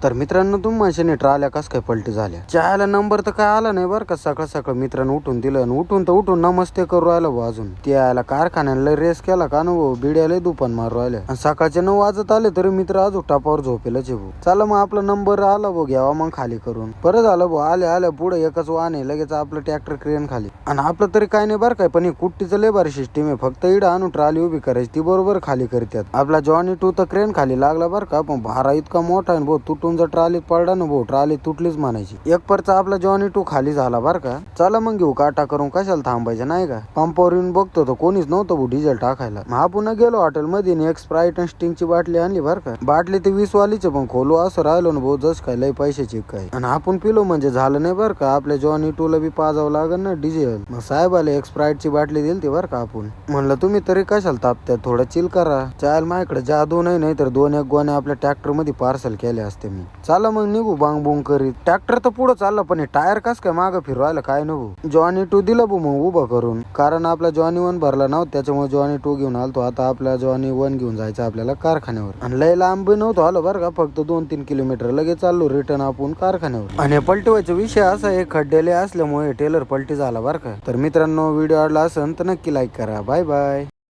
तर मित्रांनो तुम्ही मशीने ट्राल्या कस काय पलटी झाल्या चायला नंबर तर काय आला नाही बरं का. सकाळ सकाळ मित्रांनो उठून दिलं आणि उठून नमस्ते करू राहिलं भाऊ. अजून ते यायला कारखान्याला रेस केला का नो बिड्याला दुपान मारू राहिले आणि सकाळचे 9 वाजत आले तरी मित्र अजून टापावर झोपेलच भाऊ. चला मग आपला नंबर आला भाऊ घ्यावा मग खाली करून. परत झालं भाऊ आल्या पुढे एकच वाहन आहे लगेच आपलं ट्रॅक्टर क्रेन खाली. आणि आपलं तरी काय नाही बरं काय पण कुट्टीचं लेबर सिस्टीम आहे. फक्त इडं आणून ट्राली उभी करायची ती बरोबर खाली करतात. आपला जॉनी 2 तर क्रेन खाली लागला बरं का. पण भारा इतका मोठा आहे भाऊ तुटून जर ट्रालीत पडला ना भाऊ ट्राली तुटलीच म्हणायची. एक परचा आपला जॉनी 2 खाली झाला बरं का. चला मग घेऊ काटा करून कशाला थांबायचं नाही का. पंपावर येऊन बघतो तर कोणीच नव्हतं भाऊ डिझेल टाकायला. हा पुन्हा गेलो हॉटेल मध्ये एक स्प्राईट आणि स्टिंगची बाटली आणली बरं का. बाटली ते 20 वालीचे पण खोलू असं राहिलो ना भाऊ जस काय लय पैशाची काय. आणि आपण पिलो म्हणजे झालं नाही बरं का. आपल्या जॉनी 2 ला बी पाजावं लागल ना डिझेल. मग साहेबाला एक स्प्राईटची बाटली दिली ती बरं का आपण. म्हणलं तुम्ही तरी कशाला तापत्या थोडं चिल करा. चाल माझ्याकडे जादू नाही तर 2-1 गोण्या आपल्या ट्रॅक्टर मध्ये पार्सल केले असते मी. चला मग निघू बांग बुंग करीत. ट्रॅक्टर तर पुढे चालला पण टायर कस काय मागं फिरवायला काय नको. जॉनी 2 दिला भाऊ मग उभं करून. कारण आपला जॉनी 1 भरला नव्हता त्याच्यामुळे जॉनी 2 घेऊन आलतो. आता आपला जॉनी 1 घेऊन जायचं आपल्याला कारखान्यावर. आणि लय लांब नव्हतो आलो बरं का. फक्त 2-3 किलोमीटर लगेच चाललो रिटर्न आपण कारखान्यावर. आणि पलटवायचा विषय असा आहे खड्डेले असल्यामुळे टेलर पलटी झाला बरं का. तर मित्रांनो व्हिडिओ आवडला असेल तर नक्की लाईक करा. Bye bye.